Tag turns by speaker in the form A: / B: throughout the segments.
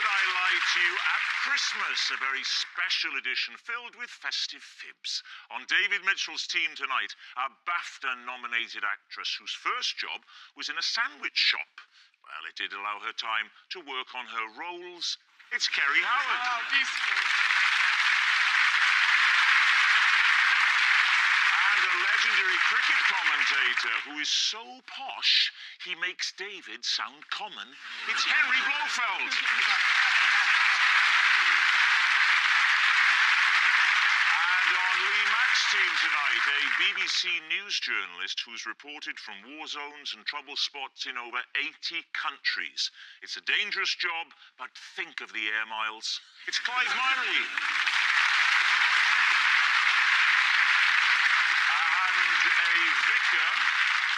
A: I Lie to You at Christmas, a very special edition filled with festive fibs. On David Mitchell's team tonight, a BAFTA-nominated actress whose first job was in a sandwich shop. Well, it did allow her time to work on her roles. It's Kerry Howard.
B: Oh, beautiful.
A: And a legendary cricket commentator who is so posh, he makes David sound common. It's Henry Blofeld. And on Lee Mack's team tonight, a BBC News journalist who's reported from war zones and trouble spots in over 80 countries. It's a dangerous job, but think of the air miles. It's Clive Myrie. A vicar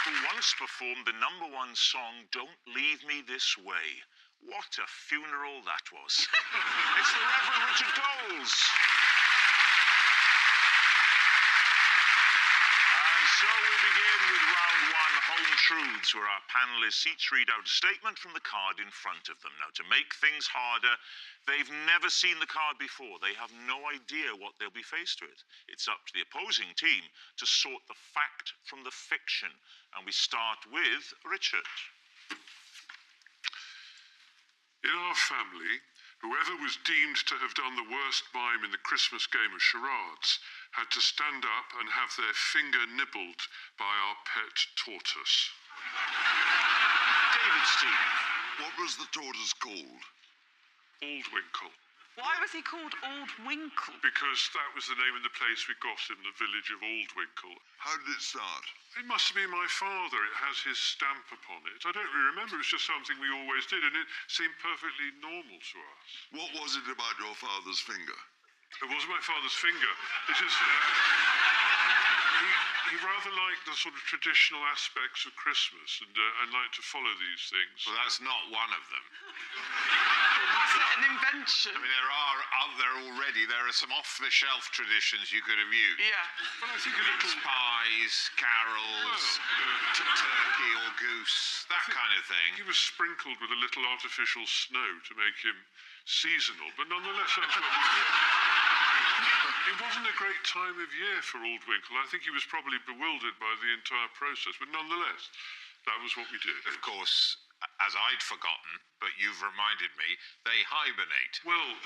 A: who once performed the #1 song, Don't Leave Me This Way. What a funeral that was. It's the Reverend Richard Coles. And so we begin with round one, Home Truths, where our panellists each read out a statement from the card in front of them. Now, to make things harder, they've never seen the card before. They have no idea what they'll be faced with. It's up to the opposing team to sort the fact from the fiction. And we start with Richard.
C: In our family, whoever was deemed to have done the worst mime in the Christmas game of charades had to stand up and have their finger nibbled by our pet tortoise.
A: David's team.
D: What was the tortoise called?
C: Aldwinkle.
B: Why was he called Aldwinkle?
C: Because that was the name of the place we got in the village of Aldwinkle.
D: How did it start?
C: It must have been my father. It has his stamp upon it. I don't really remember. It was just something we always did, and it seemed perfectly normal to us.
D: What was it about your father's finger?
C: It wasn't my father's finger. It is... He rather liked the sort of traditional aspects of Christmas and liked to follow these things.
E: Well, that's not one of them.
B: Is it an invention?
E: I mean, there are some off-the-shelf traditions you could have used.
B: Yeah.
C: But I think a little...
E: Pies, carols, turkey or goose, that kind of thing.
C: He was sprinkled with a little artificial snow to make him seasonal, but nonetheless, that's what we did. It wasn't a great time of year for Aldwinkle. I think he was probably bewildered by the entire process, but nonetheless, that was what we did.
E: Of course, as I'd forgotten, but you've reminded me, they hibernate.
C: Well,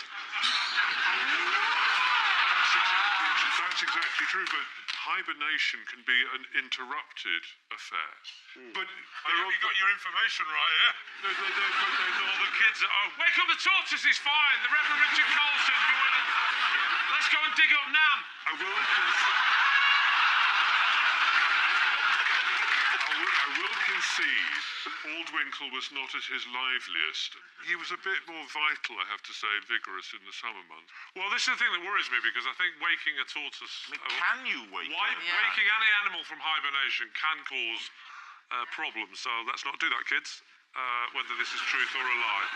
C: that's exactly true, but hibernation can be an interrupted affair. But
F: you got your information right, yeah? All the kids are, wake up the tortoise, he's fine. The Reverend Richard Coles said, let's go and dig up Nan.
C: I will concede Aldwinkle was not at his liveliest. He was a bit more vital, I have to say, vigorous in the summer months.
F: Well, this is the thing that worries me, because I think waking a tortoise...
A: I mean, can you wake him?
F: Waking any animal from hibernation can cause problems, so let's not do that, kids, whether this is truth or a lie.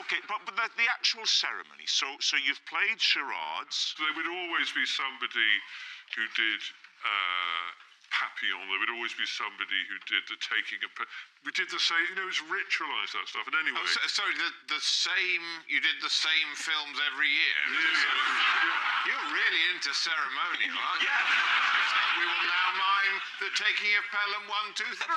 A: Okay, but the actual ceremony, so you've played charades.
C: There would always be somebody who did papillon. There would always be somebody who did the taking of... We did the same, it was ritualised, that stuff. And anyway...
E: Oh, sorry, you did the same films every year?
C: Yeah.
E: You're really into ceremonial, aren't you? We will now mime the taking of Pelham 1, 2, 3.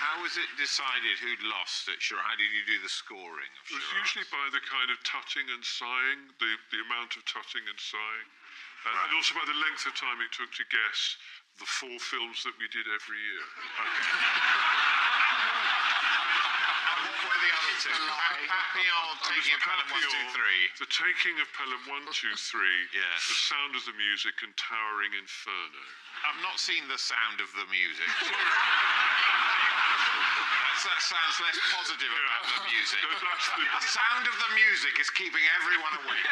E: How was it decided who'd lost at charades? How did you do the scoring of charades?
C: It was usually by the kind of tutting and sighing, the amount of tutting and sighing. And also by the length of time it took to guess the 4 films that we did every year.
E: Okay. And what were the other two? Papillon, taking of Pelham 1, 2, 3.
C: The taking of Pelham 1, 2, 3.
E: Yes.
C: The Sound of the Music and Towering Inferno.
E: I've not seen The Sound of the Music. That sounds less positive about the music. The sound of the music is keeping everyone awake.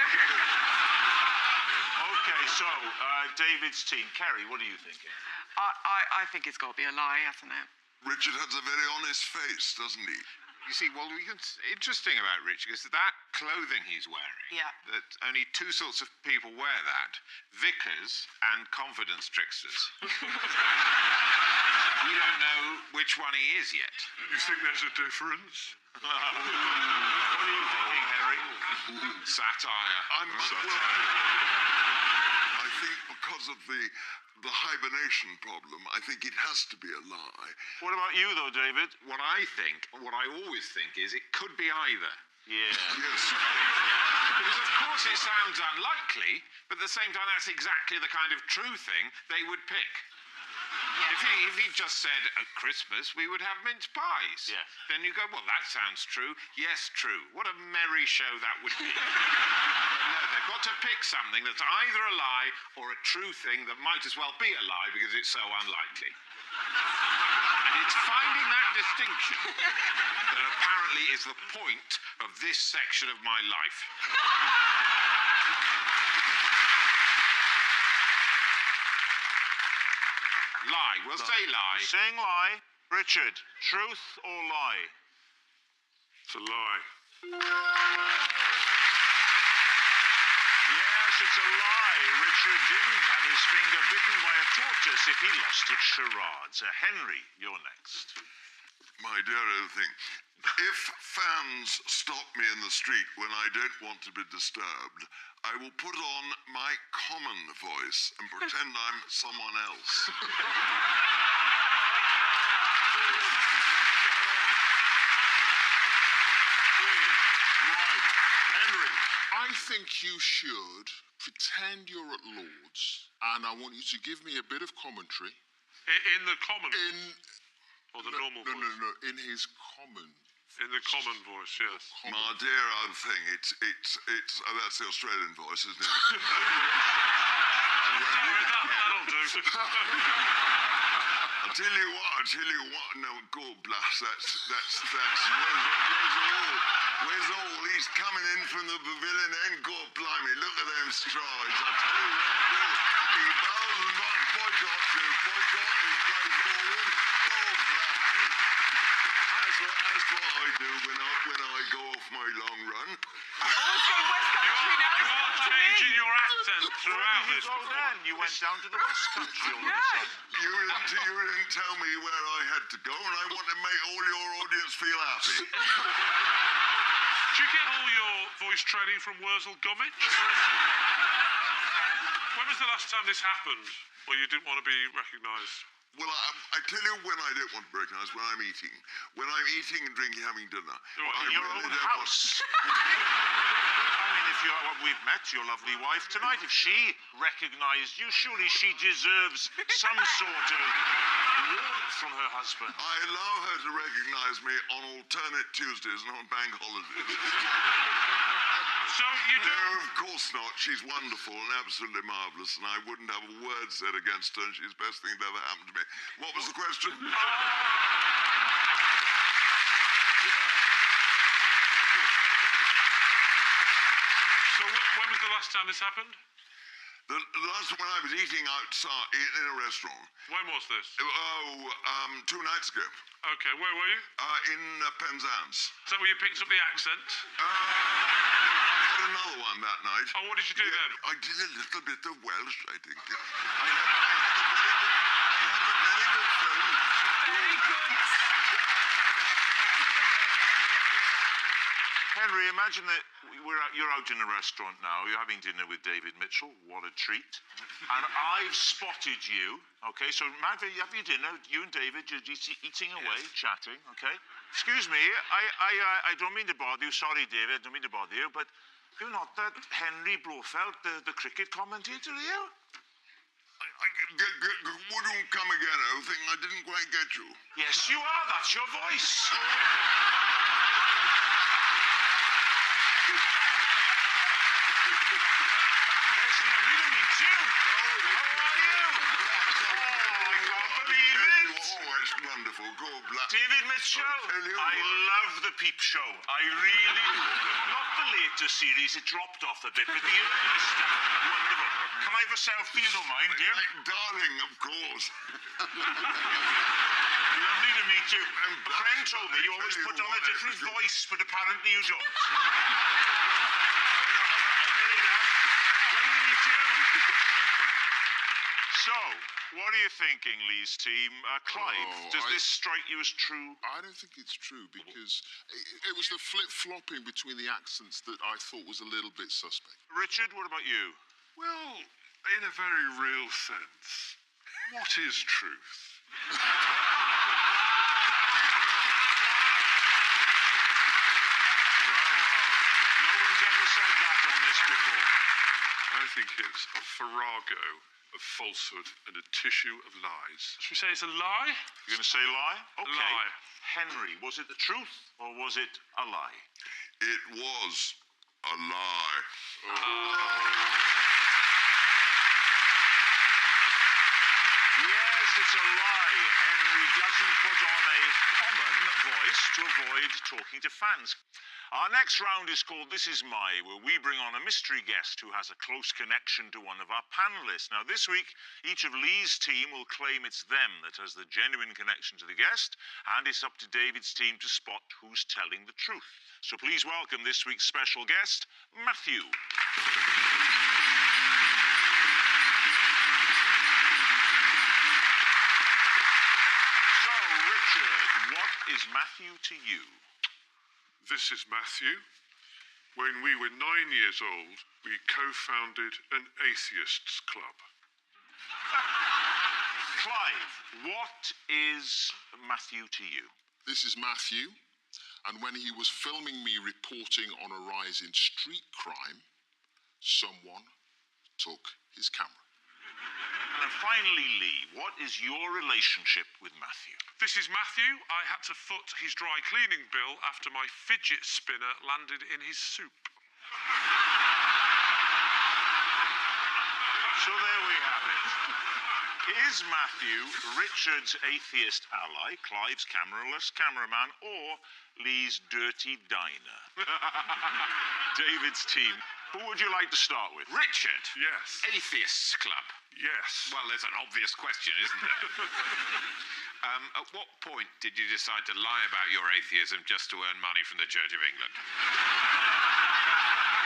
A: Okay, so David's team. Kerry, what are you thinking?
B: I think it's got to be a lie, hasn't it?
D: Richard has a very honest face, doesn't he?
E: You see, well, interesting about Richard is that clothing he's wearing.
B: Yeah.
E: That only two sorts of people wear that: vicars and confidence tricksters. We don't know which one he is yet.
C: You think there's a difference?
A: What are you thinking, Harry?
E: Satire.
D: I think because of the hibernation problem, I think it has to be a lie.
A: What about you, though, David?
E: What I always think is it could be either.
A: Yeah.
D: Yes.
E: Because of course it sounds unlikely, but at the same time that's exactly the kind of true thing they would pick. If he just said at Christmas we would have mince pies,
A: Yes.
E: then you go, well, that sounds true. Yes, true. What a merry show that would be. But no, they've got to pick something that's either a lie or a true thing that might as well be a lie because it's so unlikely. And it's finding that distinction that apparently is the point of this section of my life. Lie. We'll say lie.
A: Saying lie. Richard, truth or lie?
C: It's a lie.
A: Yes, it's a lie. Richard didn't have his finger bitten by a tortoise if he lost at charades. Henry, you're next.
D: My dear old thing, if fans stop me in the street when I don't want to be disturbed, I will put on my common voice and pretend I'm someone else.
G: Right. Henry, I think you should pretend you're at Lord's, and I want you to give me a bit of commentary.
C: In the common or the normal voice?
G: No, in his common.
C: In the common voice, yes.
D: My dear old thing, it's that's the Australian voice, isn't it?
C: That'll do.
D: I'll tell you what, no, God bless, where's all, he's coming in from the pavilion and God blimey, look at them strides, I tell you what, he bowls and what boycott is play forward, God bless him. That's what I do when I go off my long run.
B: Always going West Country now.
C: You are changing your accent throughout this.
A: Oh, then you went down to the West Country all of a sudden.
D: You didn't tell me where I had to go, and I want to make all your audience feel happy.
C: Do you get all your voice training from Wurzel Gummidge? When was the last time this happened? Well, you didn't want to be recognised.
D: Well, I tell you when I don't want to be recognised, when I'm eating. When I'm eating and drinking, having dinner.
C: Right,
A: In your own house. I mean, if we've met your lovely wife tonight. If she recognised you, surely she deserves some sort of warmth from her husband.
D: I allow her to recognise me on alternate Tuesdays and on bank holidays.
C: So you do.
D: No, of course not. She's wonderful and absolutely marvellous, and I wouldn't have a word said against her, and she's the best thing that ever happened to me. What was the question?
C: So when was the last time this happened?
D: The last one I was eating outside in a restaurant.
C: When was this?
D: 2 nights ago.
C: Okay, where were you?
D: In Penzance.
C: Is that where you picked up the accent?
D: I had another one that night.
C: Oh, what did you do then?
D: I did a little bit of Welsh, I think. I had a very good friend.
B: Very good.
A: Henry, imagine that you're out in a restaurant now. You're having dinner with David Mitchell. What a treat. And I've spotted you. Okay, so Matt, you have your dinner. You and David, you're eating away, chatting. Okay. Excuse me, I don't mean to bother you. Sorry, David, I don't mean to bother you, but you're not that Henry Blofeld, the cricket commentator, are you?
D: Would you come again? I think I didn't quite get you.
A: Yes, you are. That's your voice. Leslie, I really meet you. How are you? Oh, I can't believe it.
D: Oh, it's wonderful. God bless.
A: David Mitchell,
D: tell you
A: I
D: what.
A: love the Peep Show. I really do. Not the later series, it dropped off a bit, but the early stuff, wonderful. Can I have a selfie, you don't mind, dear?
D: Darling, of course.
A: You Lovely to meet you. A friend told me you always put on a different voice, but apparently you don't. Lovely to meet you. So, what are you thinking, Lee's team? Clive, does this strike you as true?
G: I don't think it's true because it was the flip-flopping between the accents that I thought was a little bit suspect.
A: Richard, what about you?
C: Well, in a very real sense, what is truth?
A: No one's ever said that on this before.
C: I think it's a farrago of falsehood and a tissue of lies.
F: Should we say it's a lie?
A: You're going to say lie? Okay.
F: Lie.
A: Henry, was it the truth or was it a lie?
D: It was a lie.
A: Yes, it's a lie. Henry doesn't put on a common voice to avoid talking to fans. Our next round is called This Is My, where we bring on a mystery guest who has a close connection to one of our panellists. Now, this week, each of Lee's team will claim it's them that has the genuine connection to the guest, and it's up to David's team to spot who's telling the truth. So please welcome this week's special guest, Matthew. So, Richard, what is Matthew to you?
C: This is Matthew. When we were 9 years old, we co-founded an atheists club.
A: Clive, what is Matthew to you?
G: This is Matthew, and when he was filming me reporting on a rise in street crime, someone took his camera.
A: And then finally, Lee, what is your relationship with Matthew?
F: This is Matthew. I had to foot his dry cleaning bill after my fidget spinner landed in his soup.
A: So there we have it. Is Matthew Richard's atheist ally, Clive's cameraless cameraman, or Lee's dirty diner? David's team, who would you like to start with?
E: Richard.
C: Yes.
E: Atheists Club.
C: Yes.
E: Well, there's an obvious question, isn't there? At what point did you decide to lie about your atheism just to earn money from the Church of England?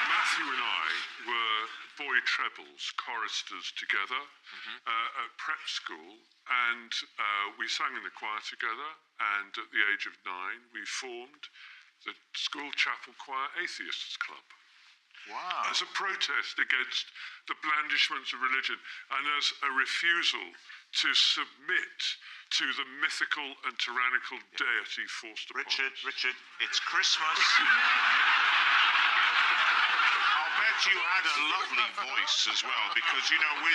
C: Matthew and I were boy trebles, choristers together at prep school, and we sang in the choir together, and at the age of 9 we formed the school chapel choir atheists club.
A: Wow.
C: As a protest against the blandishments of religion and as a refusal to submit to the mythical and tyrannical deity forced upon us.
A: Richard, it's Christmas. I'll bet you had a lovely voice as well, because, you know,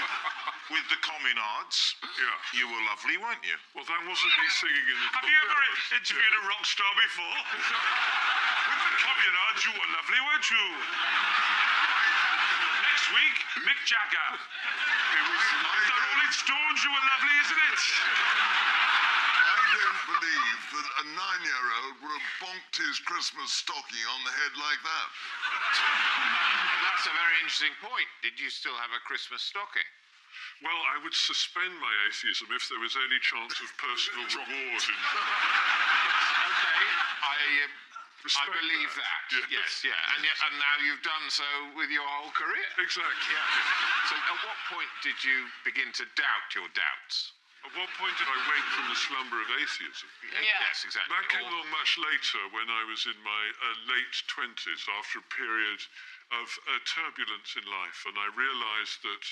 A: with the Communards, you were lovely, weren't you?
C: Well, that wasn't me singing in the
F: Have you ever interviewed a rock star before? With the Communards, you were lovely, weren't you? Next week, Mick Jagger. The Rolling Stones, you were lovely, isn't it?
D: I don't believe that a 9-year-old would have bonked his Christmas stocking on the head like that.
E: That's a very interesting point. Did you still have a Christmas stocking?
C: Well, I would suspend my atheism if there was any chance of personal reward.
E: Okay, I believe that.
C: Yes.
E: Yes, yeah. And now you've done so with your whole career.
C: Exactly.
E: So at what point did you begin to doubt your doubts?
C: At what point did I wake from the slumber of atheism?
E: Yes, exactly.
C: That came along much later, when I was in my late 20s, after a period of turbulence in life, and I realised that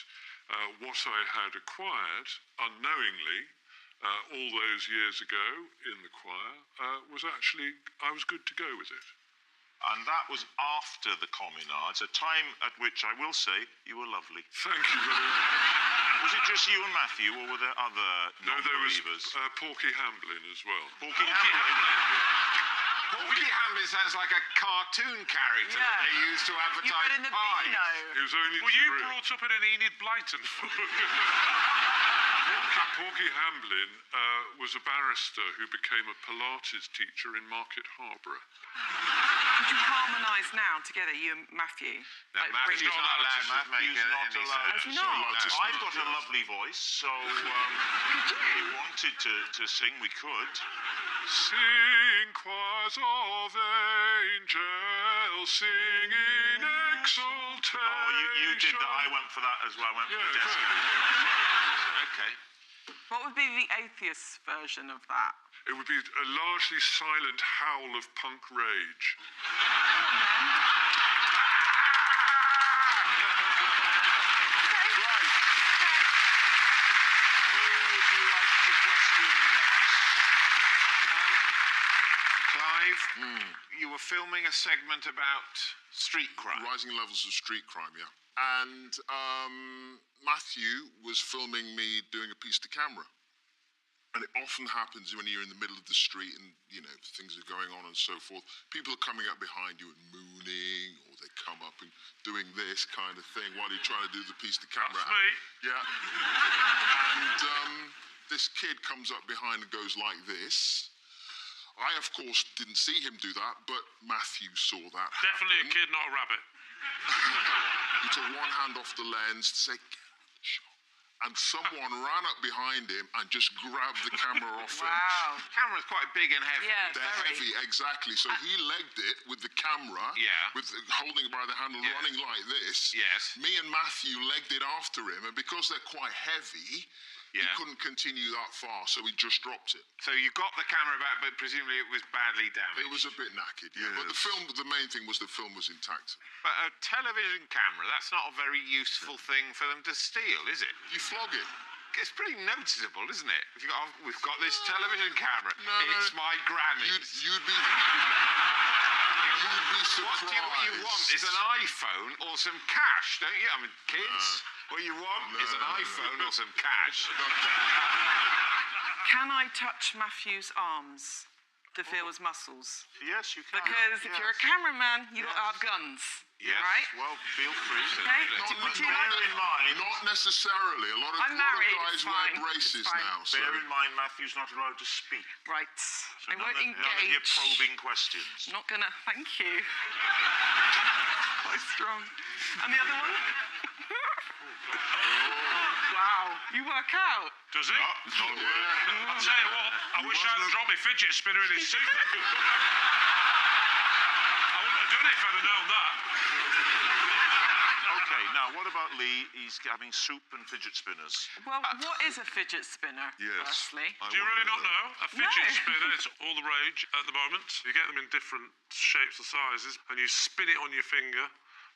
C: what I had acquired unknowingly all those years ago in the choir was actually, I was good to go with it.
A: And that was after the Communards, a time at which I will say you were lovely.
C: Thank you very much.
A: Was it just you and Matthew, or were there other
C: No, there was
A: non-believers?
C: Porky Hamblin as well.
A: Porky Hamblin.
E: Porky Hamblin sounds like a cartoon character that they used to
B: You
E: advertise
B: read in the
E: pies.
B: Beano.
C: He was only
F: Were you
C: three.
F: brought up in an Enid Blyton?
C: Porky Hamblin was a barrister who became a Pilates teacher in Market Harborough.
B: Did you harmonise guys now together, you and Matthew?
E: No, Matthew's
B: bring-
E: not allowed to make
A: Matthew's not
E: any
A: allowed
E: sound.
A: to
B: He's not?
A: sing. I've got a lovely voice, so if we wanted to sing, we could.
C: Sing choirs of angels, singing exultation.
A: Oh, you did that. I went for that as well. I went for the
C: Yeah,
A: desk.
E: Okay.
B: What would be the atheist version of that?
C: it would be a largely silent howl of punk rage.
A: Right. Who would you like to question next?
E: Clive, you were filming a segment about street crime.
G: Rising levels of street crime, yeah. And Matthew was filming me doing a piece to camera. And it often happens when you're in the middle of the street and, you know, things are going on and so forth. People are coming up behind you and mooning, or they come up and doing this kind of thing while you're trying to do the piece to camera.
F: That's me.
G: Yeah. And this kid comes up behind and goes like this. I, of course, didn't see him do that, but Matthew saw that.
F: Definitely a
G: happen.
F: kid, not a rabbit.
G: He took one hand off the lens to say, "Get out the shot." And someone ran up behind him and just grabbed the camera off him.
B: Wow.
E: Camera's quite big and heavy.
B: Yeah,
G: They're
B: very.
G: heavy, exactly. So he legged it with the camera,
E: Yeah.
G: holding it by the handle,
E: Yeah.
G: running like this.
E: Yes.
G: Me and Matthew legged it after him, and because they're quite heavy, he
E: Yeah.
G: couldn't continue that far, so we just dropped it.
E: So you got the camera back, but presumably it was badly damaged.
G: It was a bit knackered, yeah. But the main thing was the film was intact.
E: But a television camera, that's not a very useful thing for them to steal, is it?
G: You flog it.
E: It's pretty noticeable, isn't it? If you got, we've got this television camera.
G: No,
E: It's my granny's.
G: You'd be surprised.
E: What you want is an iPhone or some cash, don't you? I mean, kids, what you want is an iPhone or some cash.
B: Can I touch Matthew's arms to feel his muscles?
A: Yes, you can.
B: Because if you're a cameraman, you got to have guns.
E: Yes.
B: Right?
A: Well, feel free.
B: Okay.
A: But
B: Would you
A: bear
B: like?
A: in mind,
G: Not necessarily. A lot of,
B: I'm married,
G: guys
B: it's
G: wear
B: fine,
G: braces
B: it's fine.
G: now. So
A: bear in mind, Matthew's not allowed to speak.
B: Right.
A: So
B: I won't
A: none of your
B: engage.
A: probing questions.
B: Not gonna. Thank you. Quite strong. And the other one? Wow. You work out.
F: Does he?
A: Not a word.
F: I'll tell you what, I wish I hadn't dropped my fidget spinner in his suit. I wouldn't have done it if I'd have known that.
A: Okay, now what about Lee? He's having soup and fidget spinners.
B: Well, what is a fidget spinner?
D: Yes.
B: Firstly.
F: Do you really not know? A fidget
B: No.
F: spinner, it's all the rage at the moment. You get them in different shapes and sizes, and you spin it on your finger,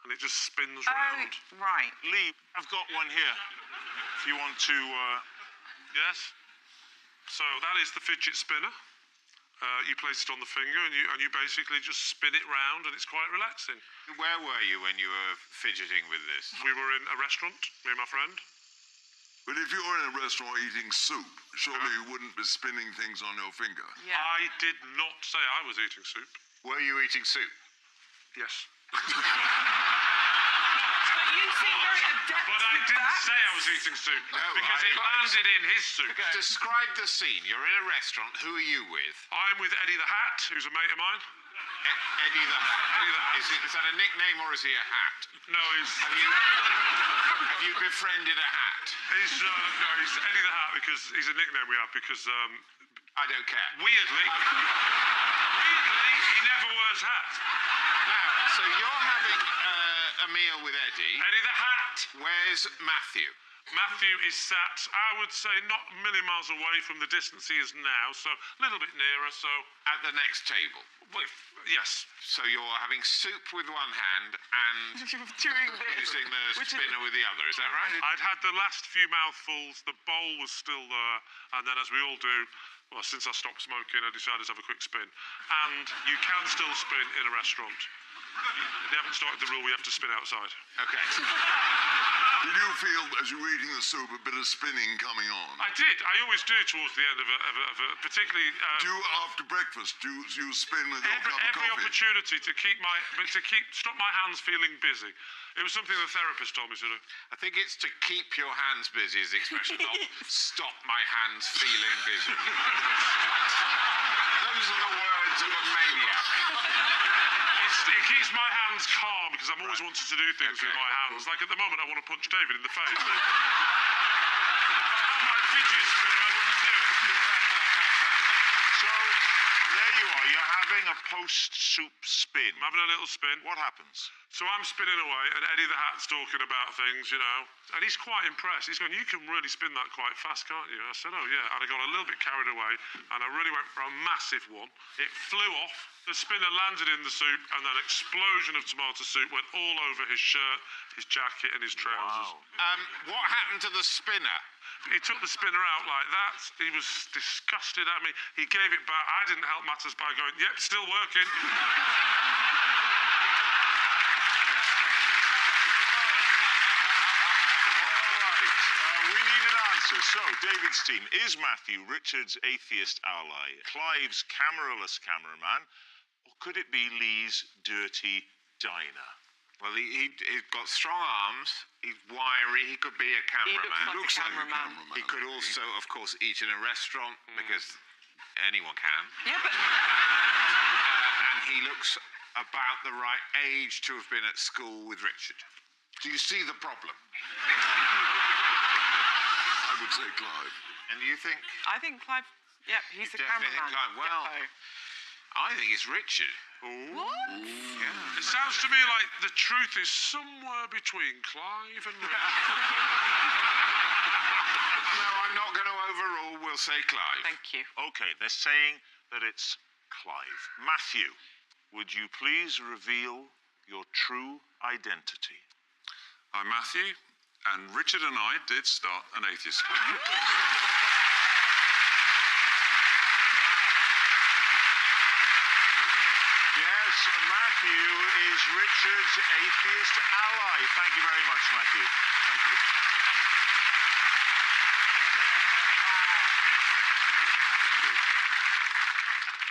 F: and it just spins round.
B: Oh, right.
A: Lee, I've got one here. If you want to,
F: Yes? So that is the fidget spinner. You place it on the finger, and you basically just spin it round, and it's quite relaxing.
E: Where were you when you were fidgeting with this?
F: We were in a restaurant, me and my friend.
D: But if you're in a restaurant eating soup, surely you wouldn't be spinning things on your finger.
B: Yeah.
F: I did not say I was eating soup.
E: Were you eating soup?
F: Yes.
B: But you seem very adept
F: But I
B: with
F: didn't
B: that.
F: say I was eating soup because it landed in his soup.
E: Describe the scene. You're in a restaurant. Who are you with?
F: I'm with Eddie the Hat, who's a mate of mine.
E: Eddie the Hat.
F: Eddie the Hat.
E: Is that a nickname or is he a hat?
F: No, he's
E: Have you befriended a hat?
F: he's Eddie the Hat because he's a nickname we have because
E: I don't care.
F: weirdly he never wears hats.
E: Now, so you're having a meal with Eddie.
F: Eddie the Hat.
E: Where's Matthew?
F: Matthew is sat, I would say, not a million miles away from the distance he is now, so a little bit nearer. So,
E: At the next table.
F: yes.
E: So you're having soup with one hand and
B: Doing this.
E: using the
B: Which is-
E: spinner with the other. Is that right?
F: I'd had the last few mouthfuls, the bowl was still there, and then as we all do, well, since I stopped smoking, I decided to have a quick spin. And you can still spin in a restaurant. They haven't started the rule we have to spin outside.
E: Okay.
D: Did you feel, as you were eating the soup, a bit of spinning coming on?
F: I did. I always do towards the end of a particularly.
D: Do you, after breakfast, do you spin with your cup of
F: Every
D: coffee?
F: opportunity to stop my hands feeling busy. It was something the therapist told me to do.
E: I think it's to keep your hands busy is the expression, not stop my hands feeling busy. Those are the words of a maniac.
F: It keeps my hands calm because I'm always wanting to do things with my hands. Like at the moment, I want to punch David in the face. My fidget spinner, I wouldn't do it.
A: So, there you are. You're having a post-soup spin.
F: I'm having a little spin.
A: What happens?
F: So I'm spinning away, and Eddie the Hat's talking about things, you know, and he's quite impressed. He's going, "You can really spin that quite fast, can't you?" I said, "Oh, yeah." And I got a little bit carried away, and I really went for a massive one. It flew off. The spinner landed in the soup, and then an explosion of tomato soup went all over his shirt, his jacket, and his trousers.
A: Wow.
E: What happened to the spinner?
F: He took the spinner out like that. He was disgusted at me. He gave it back. I didn't help matters by going, "Yep, still working."
A: So, David's team, is Matthew Richard's atheist ally, Clive's cameraless cameraman, or could it be Lee's dirty diner?
E: Well, he's got strong arms, he's wiry, he could be a cameraman.
B: looks like a cameraman.
E: He could also, of course, eat in a restaurant, because anyone can.
B: Yeah, but
E: And he looks about the right age to have been at school with Richard. Do you see the problem?
D: I would say Clive.
E: And do you think?
B: I think Clive. Yep, he's
E: You
B: the
E: definitely
B: cameraman.
E: think Clive. Well, I think it's Richard.
B: What?
E: Yeah.
F: It sounds to me like the truth is somewhere between Clive and Richard.
E: No, I'm not going to overrule. We'll say Clive.
B: Thank you.
A: Okay, they're saying that it's Clive. Matthew, would you please reveal your true identity?
H: I'm Matthew, and Richard and I did start an atheist club.
A: Yes, Matthew is Richard's atheist ally. Thank you very much, Matthew. Thank you.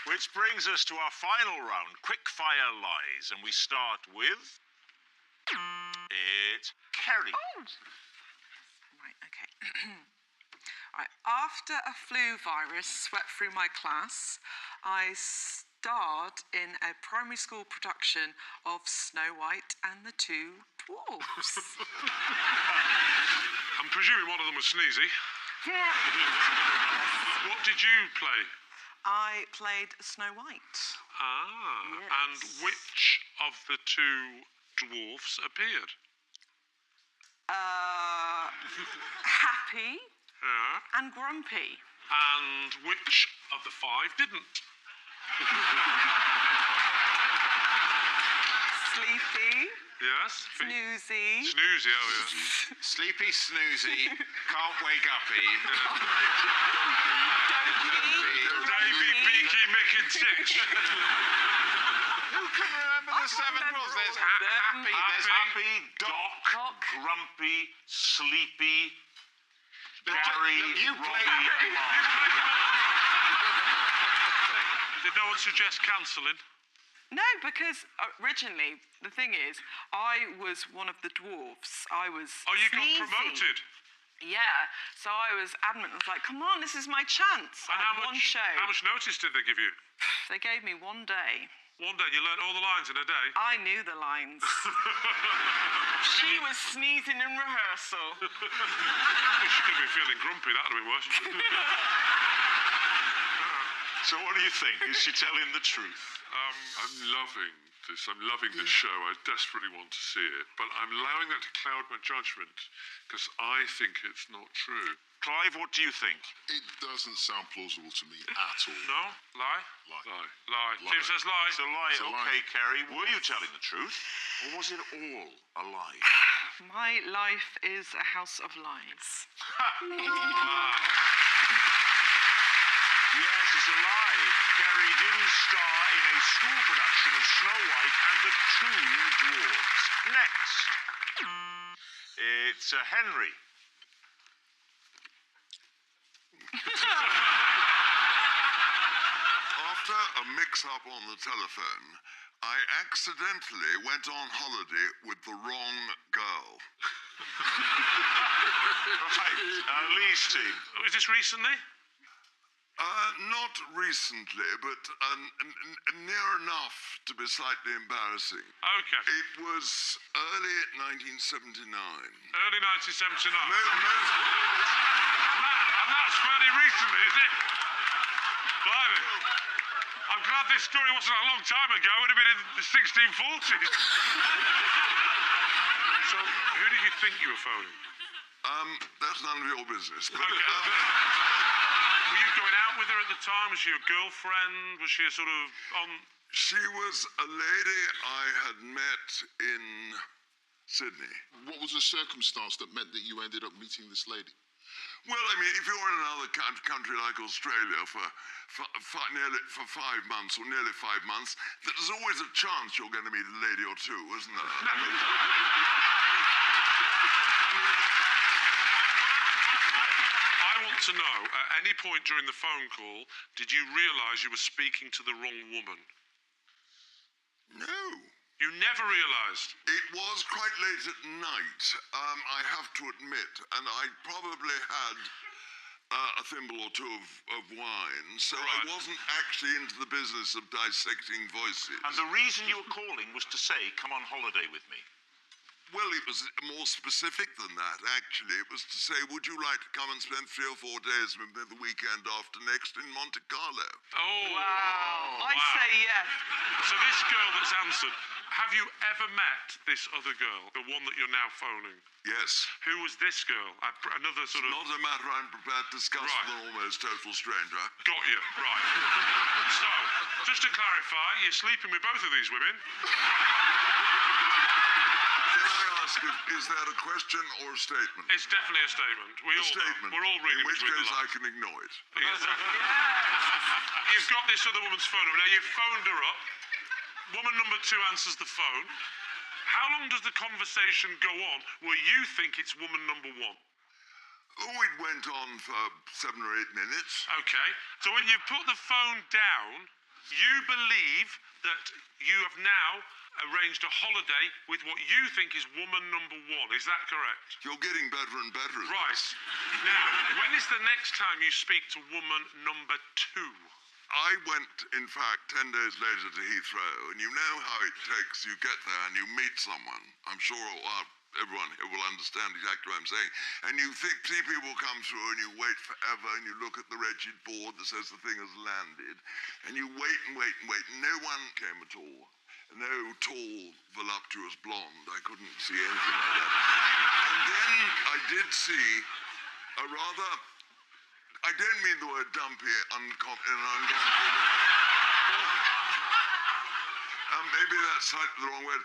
A: Which brings us to our final round, quickfire lies, and we start with... It's Kerry.
B: Right, okay. Right, after a flu virus swept through my class, I starred in a primary school production of Snow White and the Two Dwarfs.
F: I'm presuming one of them was Sneezy. What did you play?
B: I played Snow White.
F: Ah,
B: Yes.
F: and which of the two dwarfs appeared?
B: Happy
F: Yeah.
B: and grumpy.
F: And which of the five didn't?
B: Sleepy,
F: Yes?
B: snoozy,
F: Snoozy, oh yes.
E: Sleepy, snoozy, can't wake uppy.
F: Davy, Beaky, Mick and Titch.
E: Who can remember the seven
B: remember
E: rules? There's
B: all of them.
E: happy, there's
A: Happy, Doc,
B: Doc.
A: Grumpy, Sleepy,
E: Look,
A: Gary,
E: you
A: Robbie,
E: play-
A: and Mark.
F: Did no one suggest cancelling?
B: No, because originally, the thing is, I was one of the dwarfs. I was
F: Oh, you got
B: sneezy.
F: promoted.
B: Yeah, so I was adamant. I was like, come on, this is my chance.
F: And
B: I had one show.
F: how much notice did they give you?
B: They gave me one day.
F: One day, you learnt all the lines in a day.
B: I knew the lines. She was sneezing in rehearsal.
F: She could have been feeling grumpy, that would have been worse.
A: So what do you think? Is she telling the truth?
C: I'm loving this. I'm loving this show. I desperately want to see it. But I'm allowing that to cloud my judgment because I think it's not true.
A: Clive, what do you think?
G: It doesn't sound plausible to me at all.
F: No? Lie?
C: Lie.
F: Lie.
G: Lie.
F: Tim says lie.
A: It's a lie.
G: It's a lie.
A: Okay, Kerry, were you telling the truth? Or was it all a lie?
B: My life is a house of lies.
A: Yes, it's a lie. Kerry didn't star in a school production of Snow White and the Two Dwarfs. Next, it's Henry.
D: After a mix-up on the telephone, I accidentally went on holiday with the wrong girl.
A: Right, Lee's team.
F: Oh, is this recently?
D: Not recently, but near enough to be slightly embarrassing.
F: Okay.
D: It was early 1979.
F: Early 1979.
D: Mo-
F: And that's fairly recently, is it? Blimey. I'm glad this story wasn't a long time ago. It would have been in the 1640s. So, who did you think you were phoning?
D: That's none of your business. But,
F: Okay. Were you going out with her at the time? Was she your girlfriend? Was she a sort of on...
D: she was a lady I had met in Sydney.
G: What was the circumstance that meant that you ended up meeting this lady?
D: Well, I mean, if you're in another country like Australia for 5 months or nearly 5 months, there's always a chance you're going to meet a lady or two, isn't there?
F: I want to know, at any point during the phone call, did you realise you were speaking to the wrong woman?
D: No.
F: You never realised?
D: It was quite late at night, I have to admit, and I probably had a thimble or two of wine, so I wasn't actually into the business of dissecting voices.
A: And the reason you were calling was to say, come on holiday with me.
D: Well, it was more specific than that, actually. It was to say, would you like to come and spend 3 or 4 days with me the weekend after next in Monte Carlo?
F: Oh.
B: Wow. I'd say yes.
F: So this girl that's answered, have you ever met this other girl, the one that you're now phoning?
D: Yes.
F: Who was this girl? Another sort of...
D: Not a matter I'm prepared to discuss with an almost total stranger.
F: Got you, right. So, just to clarify, you're sleeping with both of these women?
D: Can I ask, is that a question or a statement?
F: It's definitely a statement.
D: A statement.
F: We're all reading
D: in which
F: between
D: case
F: the
D: I
F: lines.
D: can ignore it.
F: You've got this other woman's phone number. Now, you've phoned her up. Woman number 2 answers the phone. How long does the conversation go on where you think it's woman number 1?
D: Oh, it went on for 7 or 8 minutes.
F: Okay. So when you put the phone down, you believe that you have now arranged a holiday with what you think is woman number 1. Is that correct?
D: You're getting better and better at
F: Right.
D: this.
F: Now, when is the next time you speak to woman number 2?
D: I went, in fact, 10 days later to Heathrow, and you know how it takes. You get there and you meet someone. I'm sure everyone here will understand exactly what I'm saying. And you see people come through and you wait forever and you look at the wretched board that says the thing has landed. And you wait and wait and wait. No one came at all. No tall, voluptuous blonde. I couldn't see anything like that. And then I did see a rather... I don't mean the word dumpy in an uncomfortable way. Maybe that's slightly the wrong word.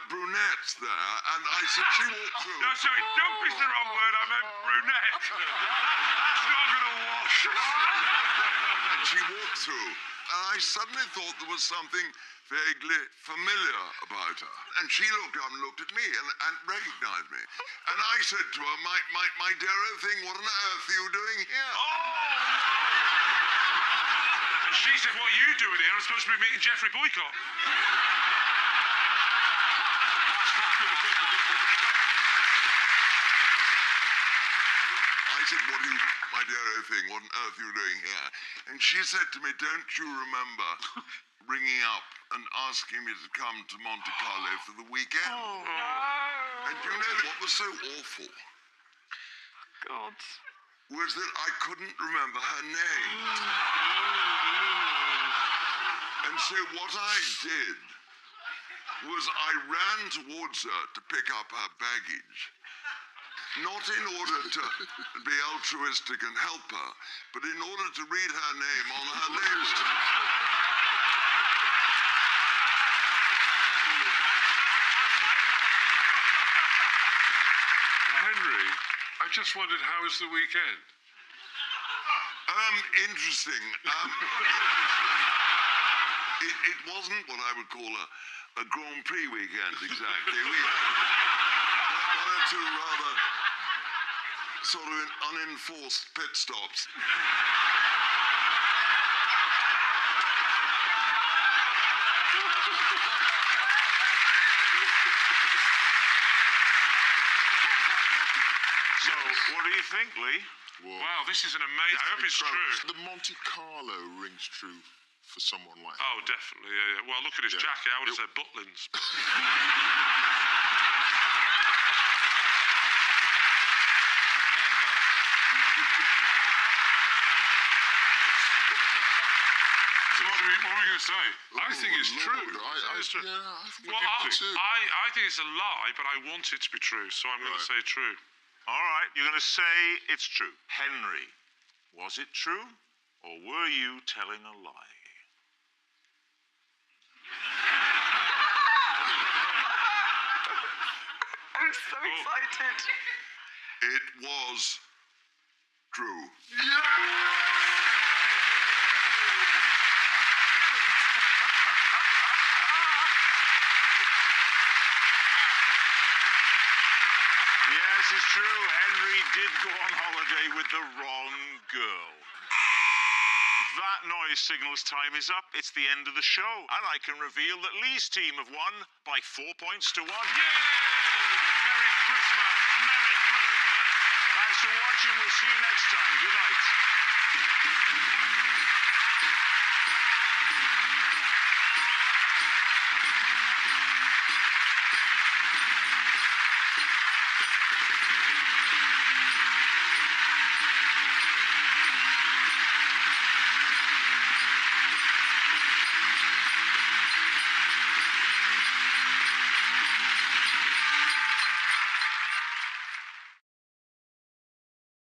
D: Brunettes there, and I said she walked through.
F: No, sorry, dumpy's the wrong word. I meant brunette. That's not going to wash.
D: And she walked through, and I suddenly thought there was something vaguely familiar about her. And she looked up and looked at me and recognized me. And I said to her, my dear thing, what on earth are you doing here?
F: And she said, what are you doing here? I'm supposed to be meeting Jeffrey Boycott.
D: I said, what are you, my dear thing, what on earth are you doing here? And she said to me, don't you remember ringing up and asking me to come to Monte Carlo for the weekend?
B: Oh, no.
D: And you know what was so awful?
B: God.
D: Was that I couldn't remember her name. And so what I did was I ran towards her to pick up her baggage. Not in order to be altruistic and help her, but in order to read her name on her list.
C: Henry, I just wondered, how was the weekend?
D: Interesting. It wasn't what I would call a Grand Prix weekend, exactly. We had one or two rather sort of unenforced pit stops.
A: What do you think, Lee?
G: Well,
F: Wow, this is an amazing... I hope it's true.
G: The Monte Carlo rings true for someone like
F: Oh, definitely, yeah. Well, look at his jacket. I would have said Butlins.
H: So what are we going to say?
C: I think it's true.
G: I
F: It's true.
G: Yeah, I think
F: Well,
G: it too.
F: I think it's a lie, but I want it to be true, so I'm going to say true.
A: All right, you're going to say it's true. Henry, was it true, or were you telling a lie?
B: I'm so excited.
D: It was true.
A: Yes, it's true. Henry did go on holiday with the wrong girl. That noise signals time is up. It's the end of the show. And I can reveal that Lee's team have won by 4 points to 1.
F: Merry Christmas! Merry Christmas!
A: Thanks for watching. We'll see you next time. Good night.